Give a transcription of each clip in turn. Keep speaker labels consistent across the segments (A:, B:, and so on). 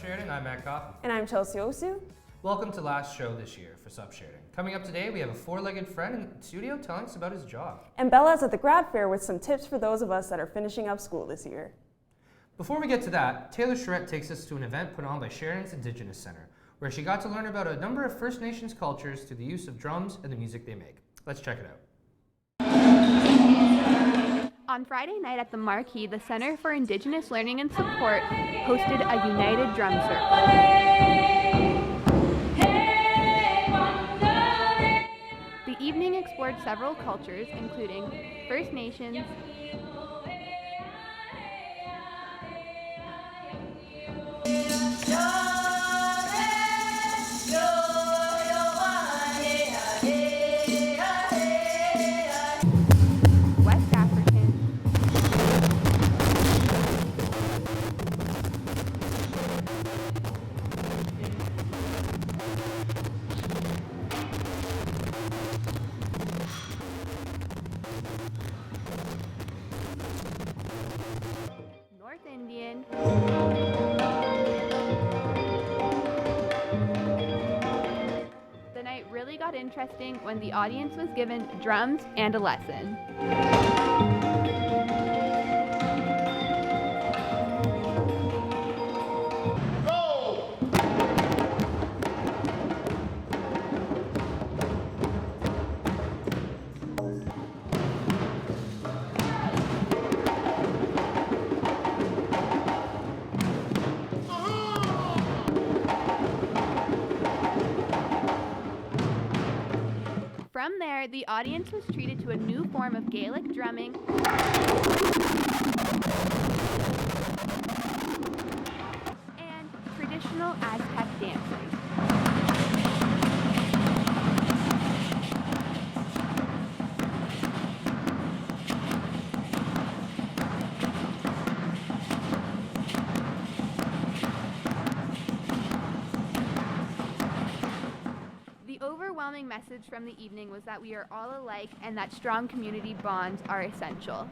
A: Sheridan. I'm Matt Kopp.
B: And I'm Chelsea Osu.
A: Welcome to last show this year for Sup Sheridan. Coming up today, we have a four-legged friend in the studio telling us about his job.
B: And Bella's at the grad fair with some tips for those of us that are finishing up school this year.
A: Before we get to that, Taylor Sheridan takes us to an event put on by Sheridan's Indigenous Center, where she got to learn about a number of First Nations cultures through the use of drums and the music they make. Let's check it out.
C: On Friday night at the Marquee, the Center for Indigenous Learning and Support hosted a United Drum Circle. The evening explored several cultures, including First Nations, West African, North Indian, the night really got interesting when the audience was given drums and a lesson. From there, the audience was treated to a new form of Gaelic drumming and traditional Aztec dancing. The overwhelming message from the evening was that we are all alike and that strong community bonds are essential.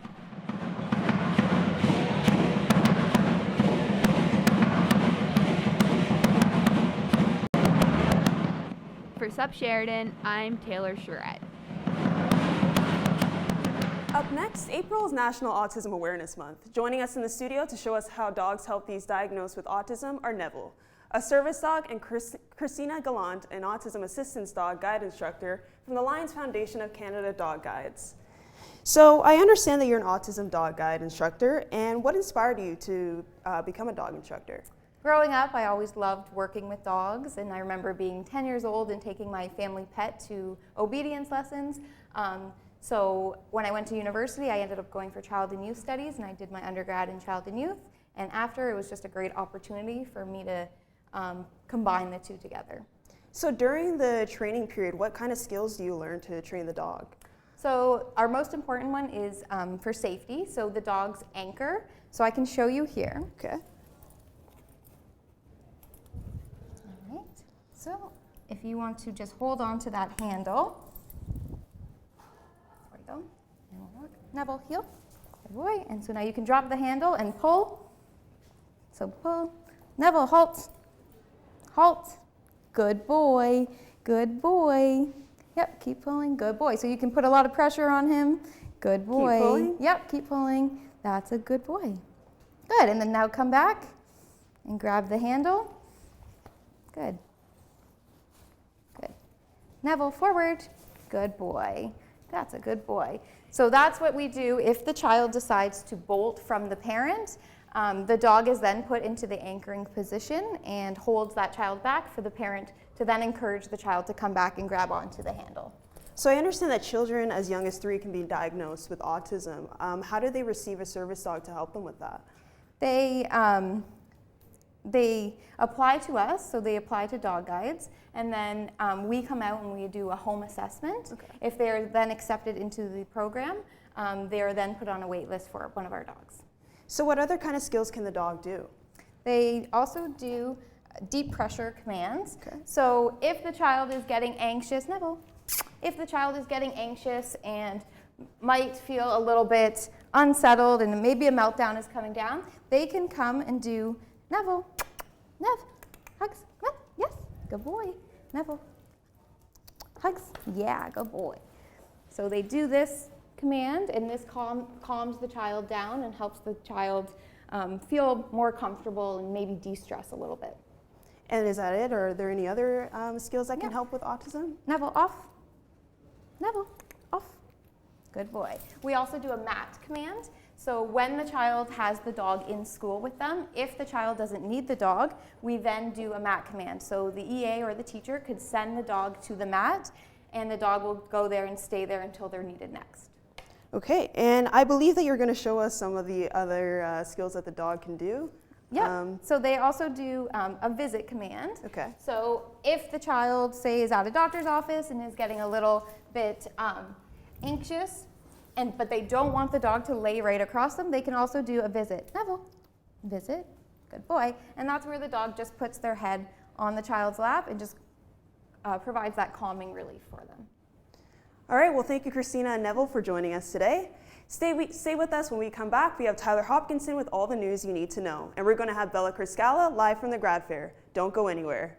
C: For Sup Sheridan, I'm Taylor Sheridan.
B: Up next, April is National Autism Awareness Month. Joining us in the studio to show us how dogs help these diagnosed with autism are Neville, a service dog, and Christina Gallant, an autism assistance dog guide instructor from the Lions Foundation of Canada Dog Guides. So I understand that you're an autism dog guide instructor, and what inspired you to become a dog instructor?
D: Growing up, I always loved working with dogs, and I remember being 10 years old and taking my family pet to obedience lessons. So when I went to university, I ended up going for child and youth studies, and I did my undergrad in child and youth. And after, it was just a great opportunity for me to combine the two together.
B: So during the training period, what kind of skills do you learn to train the dog?
D: So our most important one is for safety, so the dog's anchor. So I can show you here.
B: Okay.
D: All right. So if you want to just hold on to that handle. There we go. And we'll walk. Neville, heel. Good boy. And so now you can drop the handle and pull. So pull. Neville, halt. Halt. Good boy. Good boy. Yep, keep pulling. Good boy. So you can put a lot of pressure on him. Good boy.
B: Keep pulling.
D: Yep, keep pulling. That's a good boy. Good. And then now come back and grab the handle. Good. Good. Neville, forward. Good boy. That's a good boy. So that's what we do if the child decides to bolt from the parent. The dog is then put into the anchoring position and holds that child back for the parent to then encourage the child to come back and grab onto the handle.
B: So I understand that children as young as 3 can be diagnosed with autism. How do they receive a service dog to help them with that?
D: They apply to us, so they apply to dog guides, and then we come out and we do a home assessment.
B: Okay.
D: If they're then accepted into the program, they are then put on a wait list for one of our dogs.
B: So what other kind of skills can the dog do?
D: They also do deep pressure commands.
B: Okay.
D: So if the child is getting anxious, Neville, if the child is getting anxious and might feel a little bit unsettled and maybe a meltdown is coming down, they can come and do Neville, Nev, hugs. Come on. Yes, good boy. Neville. Hugs. Yeah, good boy. So they do this command, and this calms the child down and helps the child feel more comfortable and maybe de-stress a little bit.
B: And is that it, or are there any other skills that can help with autism?
D: Neville, off. Neville, off. Good boy. We also do a mat command. So when the child has the dog in school with them, if the child doesn't need the dog, we then do a mat command. So the EA or the teacher could send the dog to the mat, and the dog will go there and stay there until they're needed next.
B: Okay, and I believe that you're going to show us some of the other skills that the dog can do.
D: Yeah, so they also do a visit command.
B: Okay.
D: So if the child, say, is at a doctor's office and is getting a little bit anxious, but they don't want the dog to lay right across them, they can also do a visit. Neville, visit, good boy. And that's where the dog just puts their head on the child's lap and just provides that calming relief for them.
B: All right, well, thank you, Christina and Neville, for joining us today. Stay with us. When we come back, we have Tyler Hopkinson with all the news you need to know. And we're going to have Bella Criscala live from the Grad Fair. Don't go anywhere.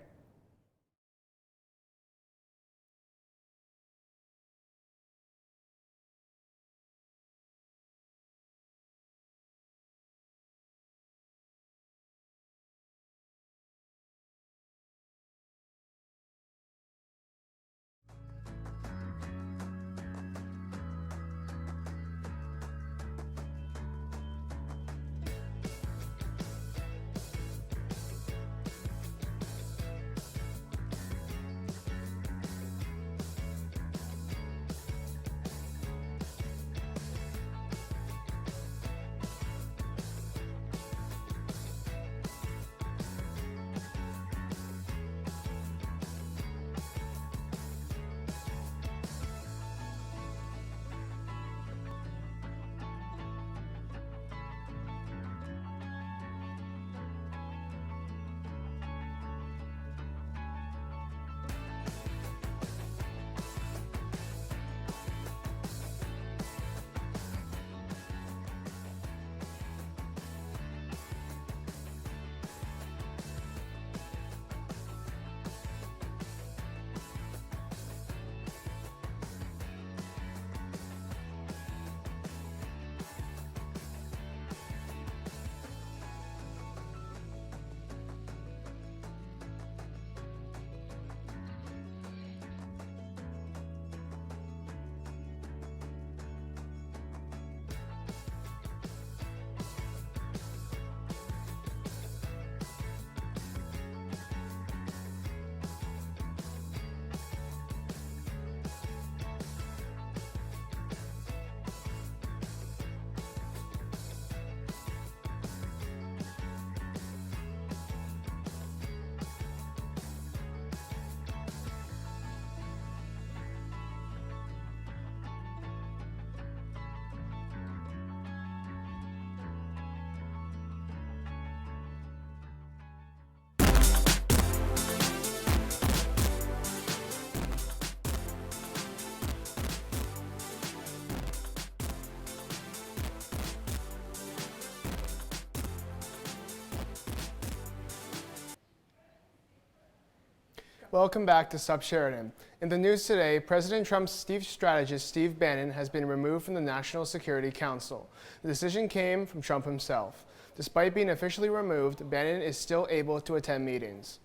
E: Welcome back to Sup Sheridan. In the news today, President Trump's chief strategist Steve Bannon has been removed from the National Security Council. The decision came from Trump himself. Despite being officially removed, Bannon is still able to attend meetings.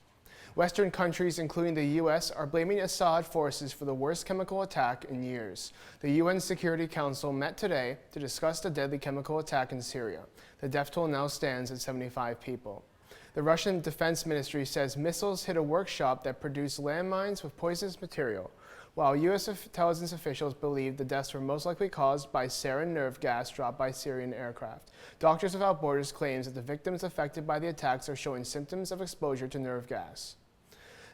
E: Western countries, including the U.S., are blaming Assad forces for the worst chemical attack in years. The UN Security Council met today to discuss the deadly chemical attack in Syria. The death toll now stands at 75 people. The Russian Defense Ministry says missiles hit a workshop that produced landmines with poisonous material, while U.S. intelligence officials believe the deaths were most likely caused by sarin nerve gas dropped by Syrian aircraft. Doctors Without Borders claims that the victims affected by the attacks are showing symptoms of exposure to nerve gas.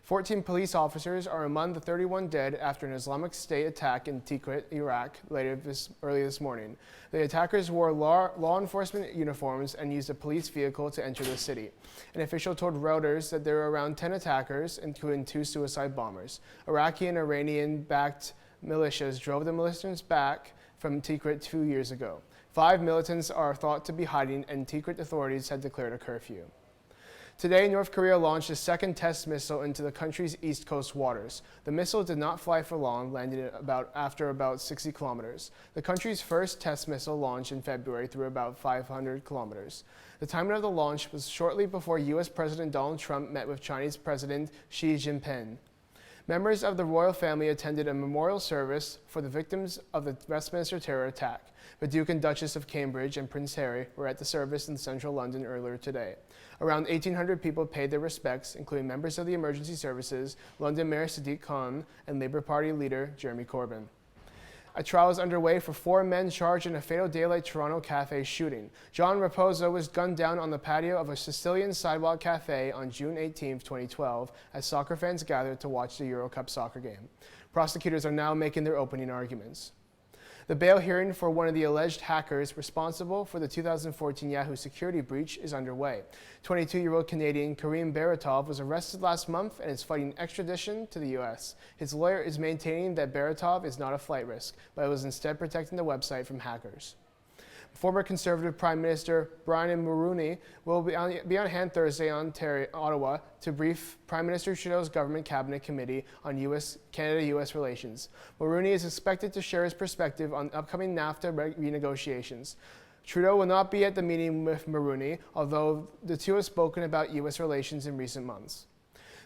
E: 14 police officers are among the 31 dead after an Islamic State attack in Tikrit, Iraq, early this morning. The attackers wore law enforcement uniforms and used a police vehicle to enter the city. An official told Reuters that there were around 10 attackers, including 2 suicide bombers. Iraqi and Iranian-backed militias drove the militants back from Tikrit 2 years ago. 5 militants are thought to be hiding, and Tikrit authorities had declared a curfew. Today, North Korea launched a second test missile into the country's east coast waters. The missile did not fly for long, landing after about 60 kilometers. The country's first test missile launched in February through about 500 kilometers. The timing of the launch was shortly before U.S. President Donald Trump met with Chinese President Xi Jinping. Members of the royal family attended a memorial service for the victims of the Westminster terror attack. The Duke and Duchess of Cambridge and Prince Harry were at the service in central London earlier today. Around 1,800 people paid their respects, including members of the emergency services, London Mayor Sadiq Khan, and Labour Party leader Jeremy Corbyn. A trial is underway for 4 men charged in a fatal daylight Toronto cafe shooting. John Raposo was gunned down on the patio of a Sicilian sidewalk cafe on June 18, 2012, as soccer fans gathered to watch the Euro Cup soccer game. Prosecutors are now making their opening arguments. The bail hearing for one of the alleged hackers responsible for the 2014 Yahoo security breach is underway. 22-year-old Canadian Karim Baratov was arrested last month and is fighting extradition to the U.S. His lawyer is maintaining that Baratov is not a flight risk, but was instead protecting the website from hackers. Former Conservative Prime Minister Brian Mulroney will be on hand Thursday in Ottawa to brief Prime Minister Trudeau's Government Cabinet Committee on Canada-U.S. relations. Mulroney is expected to share his perspective on upcoming NAFTA renegotiations. Trudeau will not be at the meeting with Mulroney, although the two have spoken about U.S. relations in recent months.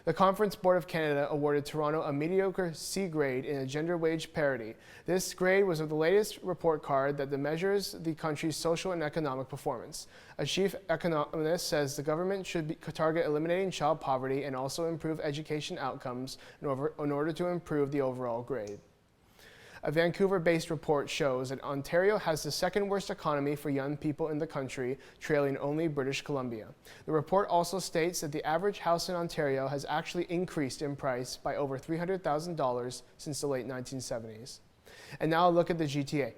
E: The Conference Board of Canada awarded Toronto a mediocre C grade in a gender wage parity. This grade was of the latest report card that measures the country's social and economic performance. A chief economist says the government should target eliminating child poverty and also improve education outcomes in order to improve the overall grade. A Vancouver-based report shows that Ontario has the second worst economy for young people in the country, trailing only British Columbia. The report also states that the average house in Ontario has actually increased in price by over $300,000 since the late 1970s. And now a look at the GTA.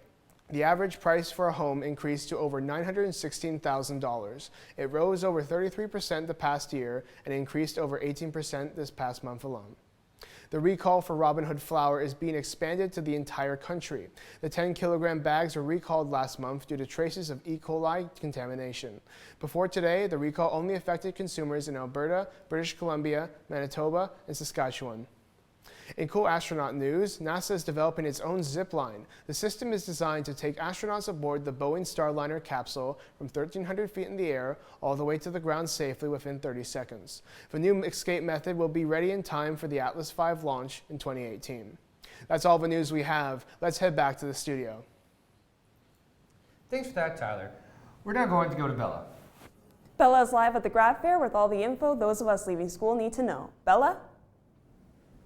E: The average price for a home increased to over $916,000. It rose over 33% the past year and increased over 18% this past month alone. The recall for Robin Hood flour is being expanded to the entire country. The 10-kilogram bags were recalled last month due to traces of E. coli contamination. Before today, the recall only affected consumers in Alberta, British Columbia, Manitoba, and Saskatchewan. In cool astronaut news, NASA is developing its own zip line. The system is designed to take astronauts aboard the Boeing Starliner capsule from 1,300 feet in the air all the way to the ground safely within 30 seconds. The new escape method will be ready in time for the Atlas V launch in 2018. That's all the news we have. Let's head back to the studio.
A: Thanks for that, Tyler. We're now going to go to Bella.
B: Bella is live at the grad fair with all the info those of us leaving school need to know. Bella?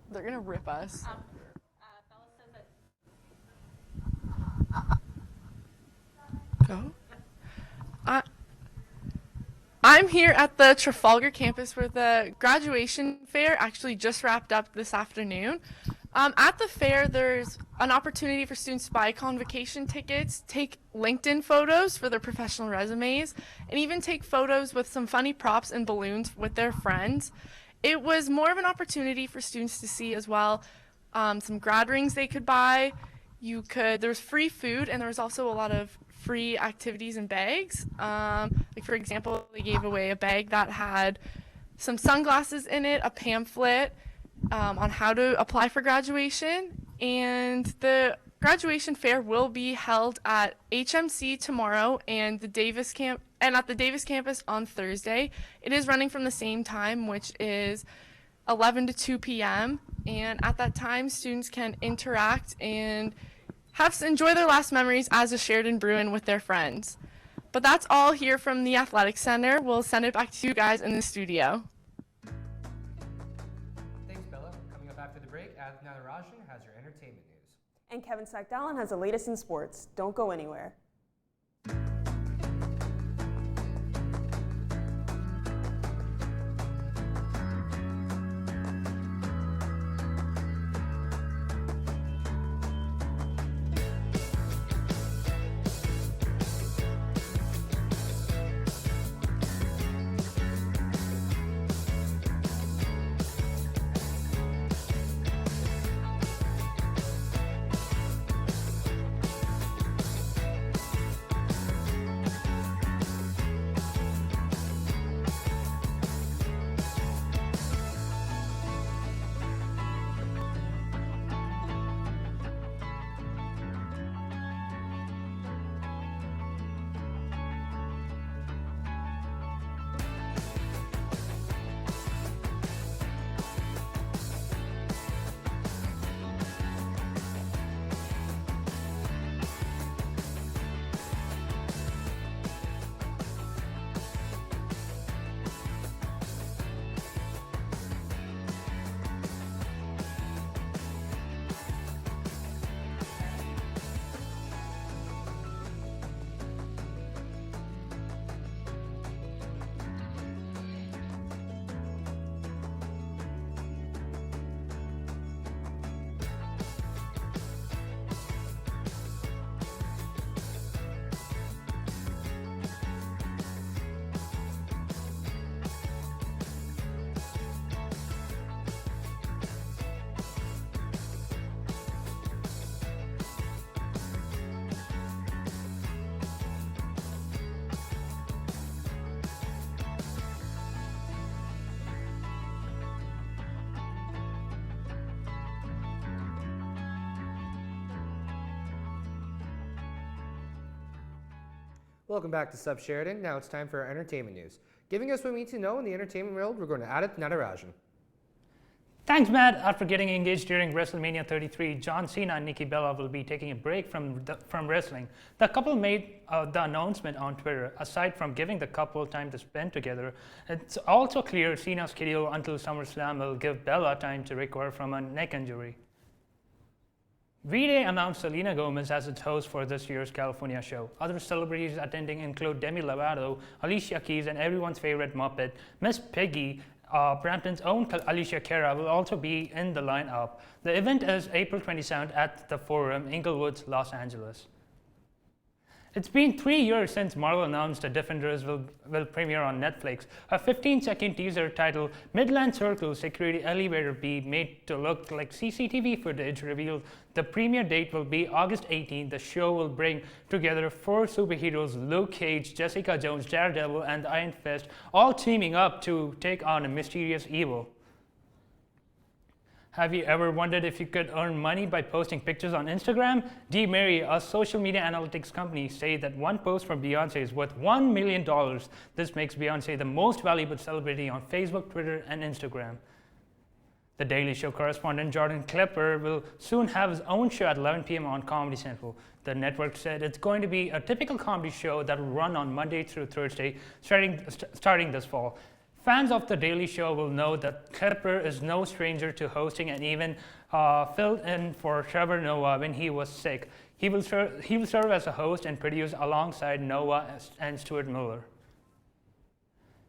F: They're gonna rip us. Go. I'm here at the Trafalgar campus where the graduation fair actually just wrapped up this afternoon. At the fair, there's an opportunity for students to buy convocation tickets, take LinkedIn photos for their professional resumes, and even take photos with some funny props and balloons with their friends. It was more of an opportunity for students to see as well some grad rings they could buy. There was free food, and there was also a lot of free activities and bags. Like for example, they gave away a bag that had some sunglasses in it, a pamphlet on how to apply for graduation, and the graduation fair will be held at HMC tomorrow and at the Davis campus on Thursday. It is running from the same time, which is 11 to 2 p.m. And at that time, students can interact and enjoy their last memories as a Sheridan Bruin with their friends. But that's all here from the Athletic Center. We'll send it back to you guys in the studio.
A: Thanks, Bella. Coming up after the break, Adnan Rajan has your entertainment news.
B: And Kevin Sackdalen has the latest in sports. Don't go anywhere.
A: Welcome back to Sub Sheridan. Now it's time for our entertainment news. Giving us what we need to know in the entertainment world, we're going to Adit Natarajan.
G: Thanks, Matt. After getting engaged during WrestleMania 33, John Cena and Nikki Bella will be taking a break from wrestling. The couple made the announcement on Twitter. Aside from giving the couple time to spend together, it's also clear Cena's schedule until SummerSlam will give Bella time to recover from a neck injury. V-Day announced Selena Gomez as its host for this year's California show. Other celebrities attending include Demi Lovato, Alicia Keys, and everyone's favorite Muppet, Miss Piggy. Brampton's own Alicia Cara will also be in the lineup. The event is April 27th at the Forum, Inglewood, Los Angeles. It's been 3 years since Marvel announced The Defenders will premiere on Netflix. A 15-second teaser titled Midland Circle Security Elevator be made to look like CCTV footage revealed the premiere date will be August 18th. The show will bring together 4 superheroes, Luke Cage, Jessica Jones, Daredevil, and Iron Fist, all teaming up to take on a mysterious evil. Have you ever wondered if you could earn money by posting pictures on Instagram? DMary, a social media analytics company, say that one post from Beyonce is worth $1 million. This makes Beyonce the most valuable celebrity on Facebook, Twitter, and Instagram. The Daily Show correspondent Jordan Klepper will soon have his own show at 11 p.m. on Comedy Central. The network said it's going to be a typical comedy show that will run on Monday through Thursday, starting this fall. Fans of The Daily Show will know that Klepper is no stranger to hosting and even filled in for Trevor Noah when he was sick. He will serve as a host and produce alongside Noah and Stuart Miller.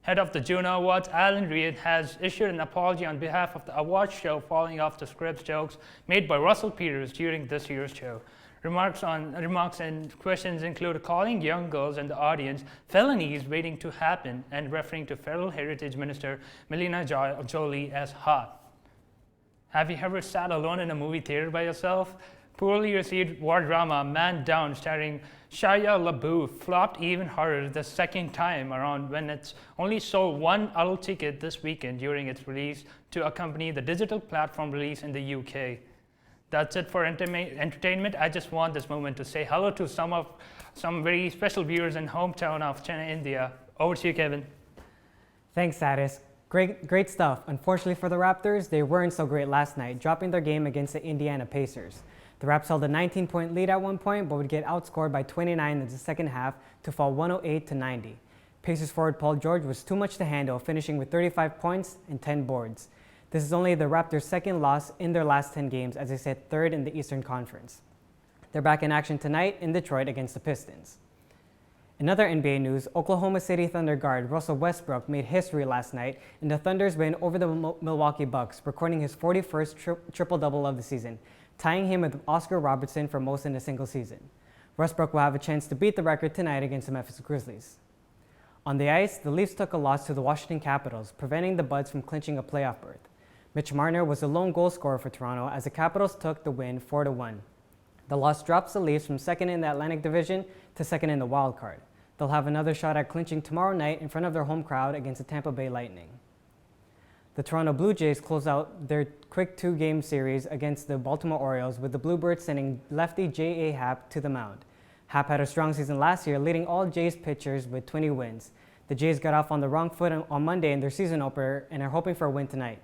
G: Head of the Juno Awards, Alan Reed, has issued an apology on behalf of the awards show following off the script's jokes made by Russell Peters during this year's show. Remarks and questions include calling young girls in the audience felonies waiting to happen and referring to Federal Heritage Minister Melina Joly as hot. Have you ever sat alone in a movie theater by yourself? Poorly received war drama Man Down starring Shia LaBeouf flopped even harder the second time around when it's only sold one adult ticket this weekend during its release to accompany the digital platform release in the UK. That's it for entertainment. I just want this moment to say hello to some very special viewers in hometown of Chennai, India. Over to you, Kevin.
H: Thanks, Addis. Great stuff. Unfortunately for the Raptors, they weren't so great last night, dropping their game against the Indiana Pacers. The Raps held a 19-point lead at one point, but would get outscored by 29 in the second half to fall 108-90. Pacers forward Paul George was too much to handle, finishing with 35 points and 10 boards. This is only the Raptors' second loss in their last 10 games, as they sit third in the Eastern Conference. They're back in action tonight in Detroit against the Pistons. In other NBA news, Oklahoma City Thunder guard Russell Westbrook made history last night in the Thunder's win over the Milwaukee Bucks, recording his 41st triple-double of the season, tying him with Oscar Robertson for most in a single season. Westbrook will have a chance to beat the record tonight against the Memphis Grizzlies. On the ice, the Leafs took a loss to the Washington Capitals, preventing the Buds from clinching a playoff berth. Mitch Marner was the lone goal scorer for Toronto as the Capitals took the win 4-1. The loss drops the Leafs from second in the Atlantic Division to second in the wild card. They'll have another shot at clinching tomorrow night in front of their home crowd against the Tampa Bay Lightning. The Toronto Blue Jays close out their quick 2-game series against the Baltimore Orioles with the Bluebirds sending lefty J.A. Happ to the mound. Happ had a strong season last year, leading all Jays pitchers with 20 wins. The Jays got off on the wrong foot on Monday in their season opener and are hoping for a win tonight.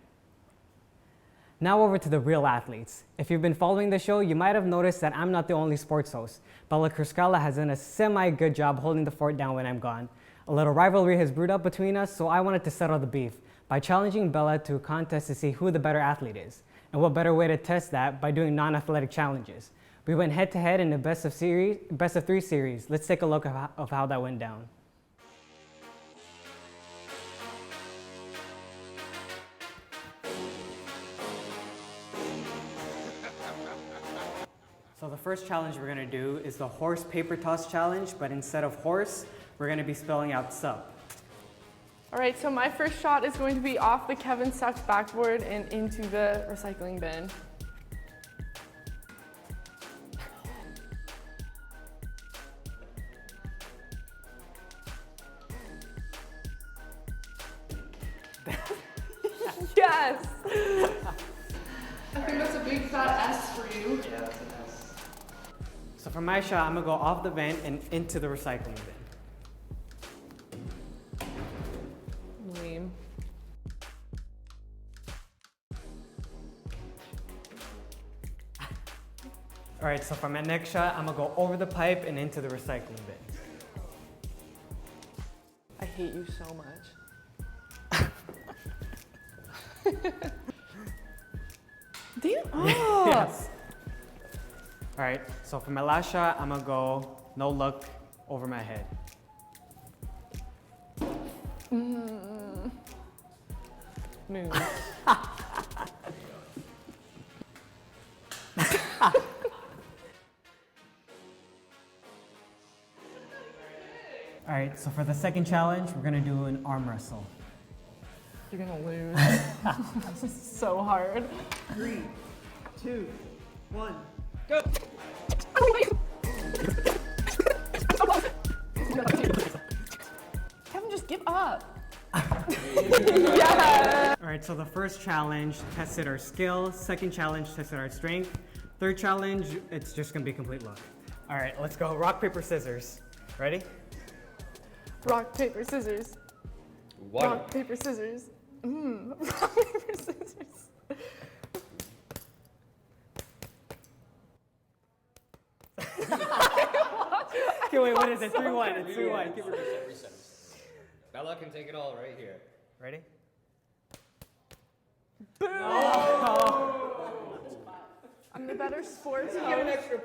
H: Now over to the real athletes. If you've been following the show, you might have noticed that I'm not the only sports host. Bella Kurskala has done a semi-good job holding the fort down when I'm gone. A little rivalry has brewed up between us, so I wanted to settle the beef by challenging Bella to a contest to see who the better athlete is. And what better way to test that by doing non-athletic challenges. We went head-to-head in the best of 3 series. Let's take a look of how that went down. So the first challenge we're gonna do is the horse paper toss challenge, but instead of horse, we're gonna be spelling out sup.
F: All right, so my first shot is going to be off the Kevin Sucks backboard and into the recycling bin. Yes! I think that's a big fat S for you.
H: So for my shot, I'm gonna go off the vent and into the recycling bin. All right, so for my next shot, I'm gonna go over the pipe and into the recycling bin.
F: I hate you so much. Damn. Oh.
H: Yes. All right, so for my last shot, I'm gonna go no look over my head.
F: Moon.
H: All right, so for the second challenge, we're gonna do an arm wrestle.
F: You're gonna lose. This is so hard.
H: 3, 2, 1.
F: Kevin, just give up.
H: All right, so the first challenge tested our skill. Second challenge tested our strength. Third challenge, it's just gonna be complete luck. All right, let's go rock, paper, scissors. Ready?
F: Rock, paper, scissors. Rock, paper, scissors. Rock, paper, scissors.
H: Okay, wait, what is it? 3-1. It's 3-1.
A: Reset. Bella can take it all right here.
H: Ready?
F: I'm the better sports host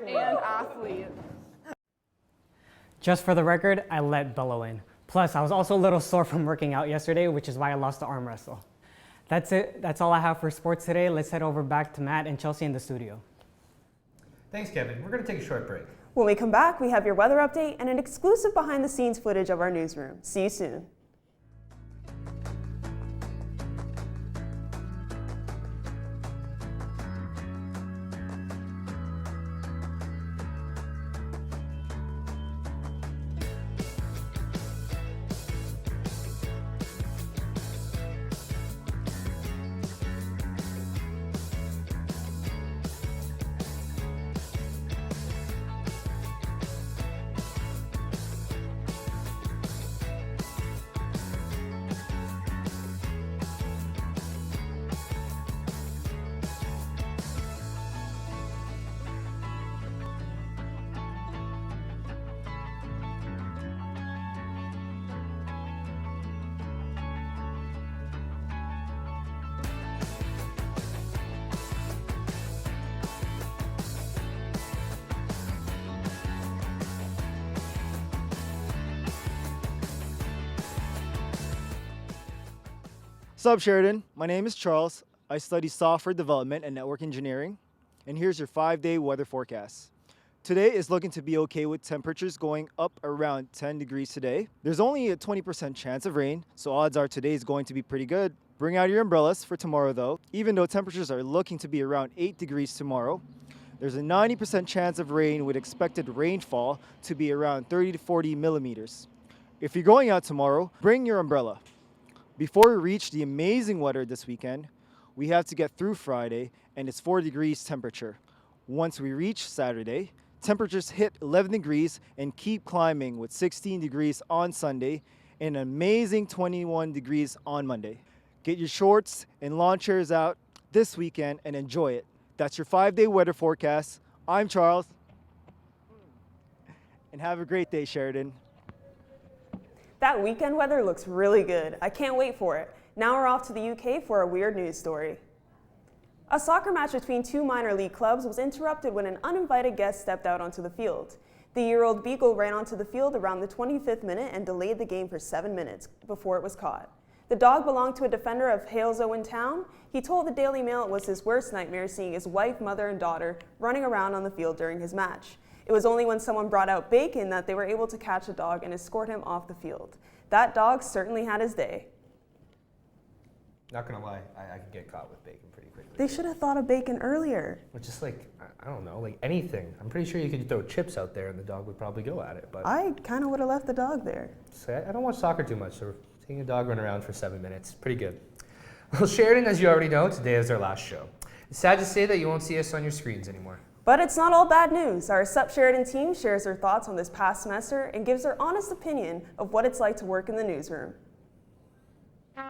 F: and athlete.
H: Just for the record, I let Bella win. Plus, I was also a little sore from working out yesterday, which is why I lost the arm wrestle. That's it. That's all I have for sports today. Let's head over back to Matt and Chelsea in the studio.
A: Thanks, Kevin. We're going to take a short break.
B: When we come back, we have your weather update and an exclusive behind-the-scenes footage of our newsroom. See you soon.
I: Sup, Sheridan? My name is Charles. I study software development and network engineering. And here's your 5-day weather forecast. Today is looking to be okay with temperatures going up around 10 degrees today. There's only a 20% chance of rain, so odds are today is going to be pretty good. Bring out your umbrellas for tomorrow though. Even though temperatures are looking to be around 8 degrees tomorrow, there's a 90% chance of rain with expected rainfall to be around 30 to 40 millimeters. If you're going out tomorrow, bring your umbrella. Before we reach the amazing weather this weekend, we have to get through Friday and it's 4 degrees temperature. Once we reach Saturday, temperatures hit 11 degrees and keep climbing with 16 degrees on Sunday and an amazing 21 degrees on Monday. Get your shorts and lawn chairs out this weekend and enjoy it. That's your 5-day weather forecast. I'm Charles. And have a great day, Sheridan.
B: That weekend weather looks really good. I can't wait for it. Now we're off to the UK for a weird news story. A soccer match between two minor league clubs was interrupted when an uninvited guest stepped out onto the field. The year-old beagle ran onto the field around the 25th minute and delayed the game for 7 minutes before it was caught. The dog belonged to a defender of Halesowen Town. He told the Daily Mail it was his worst nightmare seeing his wife, mother, and daughter running around on the field during his match. It was only when someone brought out bacon that they were able to catch the dog and escort him off the field. That dog certainly had his day.
A: Not gonna lie, I could get caught with bacon pretty quickly.
B: They should have thought of bacon earlier.
A: Which is like, I don't know, like anything. I'm pretty sure you could throw chips out there and the dog would probably go at it. But
B: I kind of would have left the dog there.
A: so I don't watch soccer too much, so seeing a dog run around for 7 minutes, pretty good. Well, Sheridan, as you already know, today is our last show. It's sad to say that you won't see us on your screens anymore.
B: But it's not all bad news. Our Sup Sheridan team shares their thoughts on this past semester and gives their honest opinion of what it's like to work in the newsroom.
J: My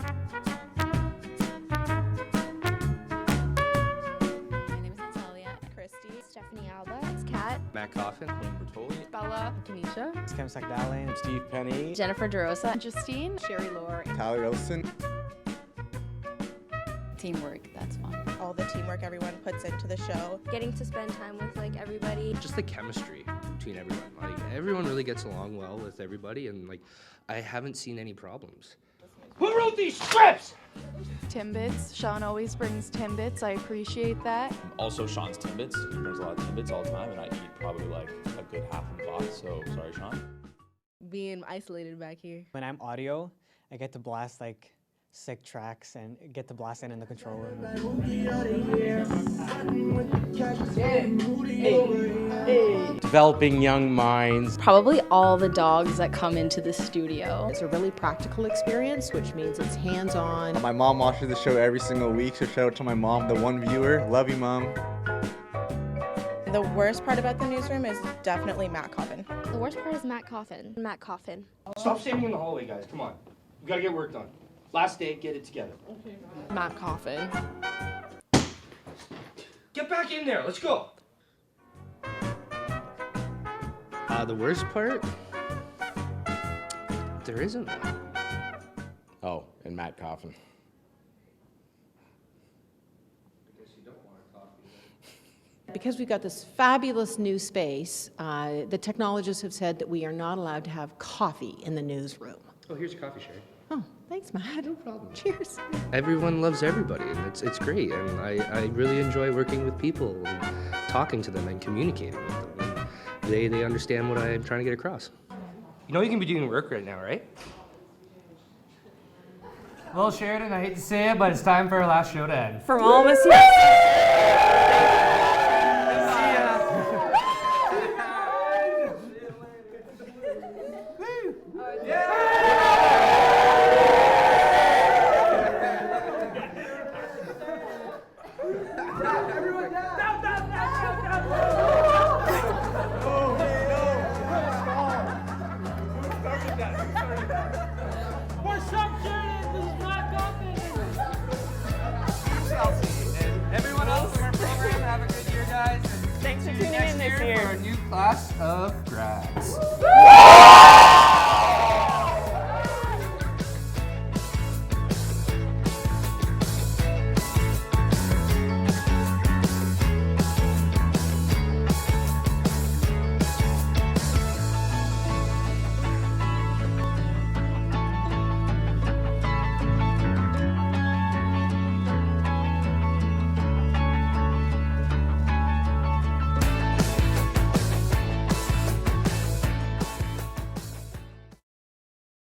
J: name is Natalia.
K: Christy.
J: Stephanie Alba.
K: It's
C: Juliet,
K: Matt Coffin,
C: Bella,
L: Tanisha,
H: Kim Sakdalin,
K: Steve Penny,
L: Jennifer DeRosa,
C: Justine,
L: Sherry Lore.
K: Tyler Olson.
L: Teamwork, that's fun.
M: All the teamwork everyone puts into the show.
N: Getting to spend time with like everybody.
A: Just the chemistry between everyone. Like everyone really gets along well with everybody, and like I haven't seen any problems.
K: Who wrote these scripts?
C: Timbits. Sean always brings Timbits. I appreciate that.
O: Also, Sean's Timbits. He brings a lot of Timbits all the time, and I eat probably like a good half of the box, so sorry, Sean.
L: Being isolated back here.
H: When I'm audio, I get to blast like sick tracks and get to blast in the control room.
K: Developing young minds.
L: Probably all the dogs that come into the studio.
M: It's a really practical experience, which means it's hands-on.
K: My mom watches the show every single week, so shout out to my mom, the one viewer. Love you, Mom.
M: The worst part about the newsroom is definitely Matt Coffin.
N: The worst part is Matt Coffin. Matt Coffin.
A: Stop standing in the hallway, guys. Come on. We gotta get work done. Last day, get it together.
L: Matt Coffin.
A: Get back in there. Let's go. The worst part? There isn't one.
K: Oh, and Matt Coffin.
M: Because we've got this fabulous new space, the technologists have said that we are not allowed to have coffee in the newsroom.
A: Oh, here's your coffee, Sherry.
M: Oh, thanks, Matt. No problem. Cheers.
A: Everyone loves everybody, and it's great. And I really enjoy working with people and talking to them and communicating with them. And they understand what I'm trying to get across. You know you can be doing work right now, right? Well, Sheridan, I hate to say it, but it's time for our last show to end.
B: From all of us here.
A: Everyone else in our program, have a good year, guys. And
B: Thanks for
A: see you
B: tuning
A: next
B: in this
A: year
B: year.
A: for our new class of grads.